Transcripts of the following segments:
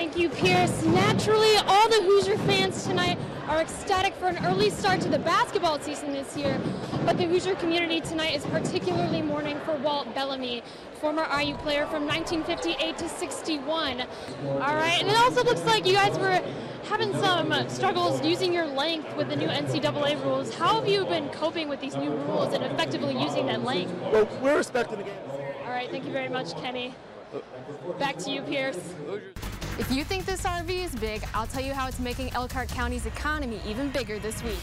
Thank you, Pierce. Naturally, all the Hoosier fans tonight are ecstatic for an early start to the basketball season this year, but the Hoosier community tonight is particularly mourning for Walt Bellamy, former IU player from 1958 to 61. All right, and it also looks like you guys were having some struggles using your length with the new NCAA rules. How have you been coping with these new rules and effectively using that length? Well, we're respecting the game. All right, thank you very much, Kenny. Back to you, Pierce. If you think this RV is big, I'll tell you how it's making Elkhart County's economy even bigger this week.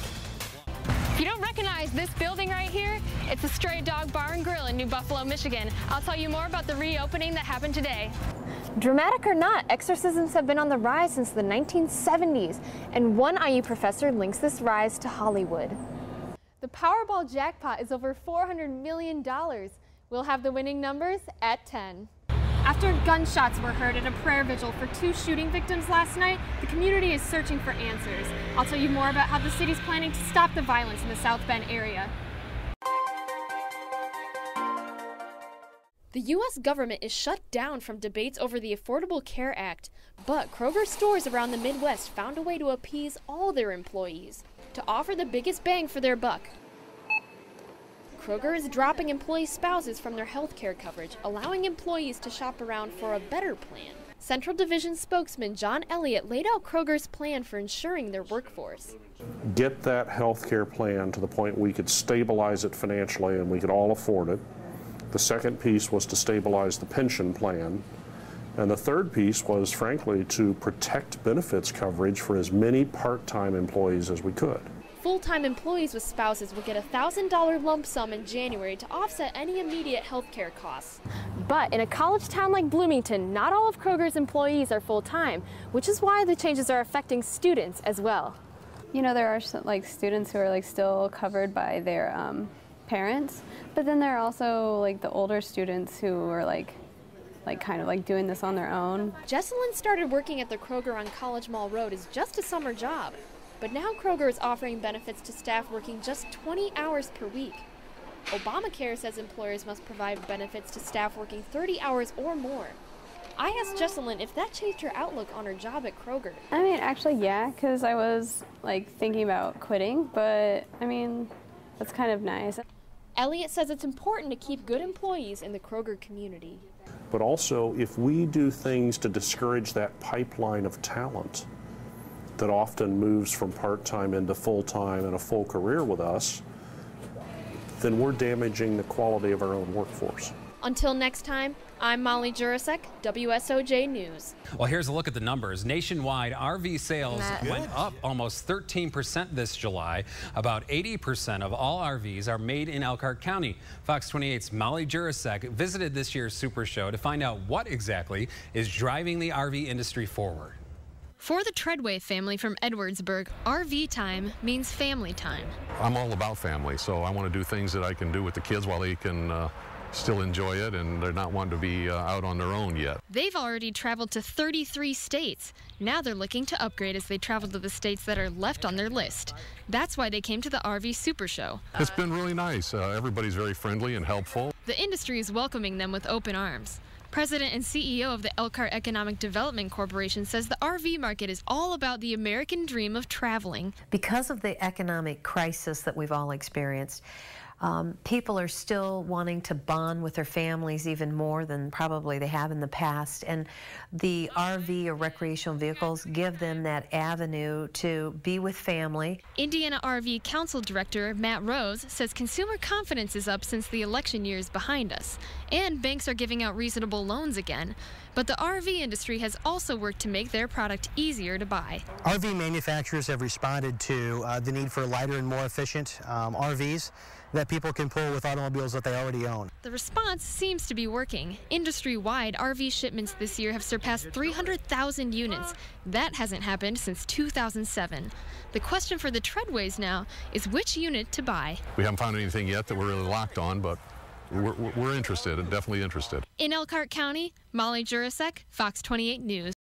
If you don't recognize this building right here, it's a Stray Dog Bar and Grill in New Buffalo, Michigan. I'll tell you more about the reopening that happened today. Dramatic or not, exorcisms have been on the rise since the 1970s, and one IU professor links this rise to Hollywood. The Powerball jackpot is over $400 million. We'll have the winning numbers at 10. After gunshots were heard at a prayer vigil for 2 shooting victims last night, the community is searching for answers. I'll tell you more about how the city's planning to stop the violence in the South Bend area. The U.S. government is shut down from debates over the Affordable Care Act, but Kroger stores around the Midwest found a way to appease all their employees to offer the biggest bang for their buck. Kroger is dropping employee spouses from their health care coverage, allowing employees to shop around for a better plan. Central Division spokesman John Elliott laid out Kroger's plan for ensuring their workforce. Get that health care plan to the point we could stabilize it financially and we could all afford it. The second piece was to stabilize the pension plan. And the third piece was, frankly, to protect benefits coverage for as many part-time employees as we could. Full-time employees with spouses will get a $1,000 lump sum in January to offset any immediate health care costs. But in a college town like Bloomington, not all of Kroger's employees are full-time, which is why the changes are affecting students as well. You know, there are some, students who are still covered by their parents, but then there are also the older students who are kind of doing this on their own. Jesselyn started working at the Kroger on College Mall Road as just a summer job. But now Kroger is offering benefits to staff working just 20 hours per week. Obamacare says employers must provide benefits to staff working 30 hours or more. I asked Jesselyn if that changed her outlook on her job at Kroger. I mean, actually, yeah, because I was thinking about quitting, but I mean, that's kind of nice. Elliott says it's important to keep good employees in the Kroger community. But also, if we do things to discourage that pipeline of talent that often moves from part-time into full-time and a full career with us, then we're damaging the quality of our own workforce. Until next time, I'm Molly Jirasek, WSOJ News. Well, here's a look at the numbers. Nationwide RV sales went up almost 13% this July. About 80% of all RVs are made in Elkhart County. Fox 28's Molly Jirasek visited this year's Super Show to find out what exactly is driving the RV industry forward. For the Treadway family from Edwardsburg, RV time means family time. I'm all about family, so I want to do things that I can do with the kids while they can still enjoy it and they're not wanting to be out on their own yet. They've already traveled to 33 states. Now they're looking to upgrade as they travel to the states that are left on their list. That's why they came to the RV Super Show. It's been really nice. Everybody's very friendly and helpful. The industry is welcoming them with open arms. President and CEO of the Elkhart Economic Development Corporation says the RV market is all about the American dream of traveling. Because of the economic crisis that we've all experienced, people are still wanting to bond with their families even more than probably they have in the past, and the RV or recreational vehicles give them that avenue to be with family. Indiana RV Council Director Matt Rose says consumer confidence is up since the election year is behind us, and banks are giving out reasonable loans again. But the RV industry has also worked to make their product easier to buy. RV manufacturers have responded to the need for lighter and more efficient RVs that people can pull with automobiles that they already own. The response seems to be working. Industry-wide, RV shipments this year have surpassed 300,000 units. That hasn't happened since 2007. The question for the Treadways now is which unit to buy. We haven't found anything yet that we're really locked on, but we're interested, and definitely interested. In Elkhart County, Molly Jirasek, Fox 28 News.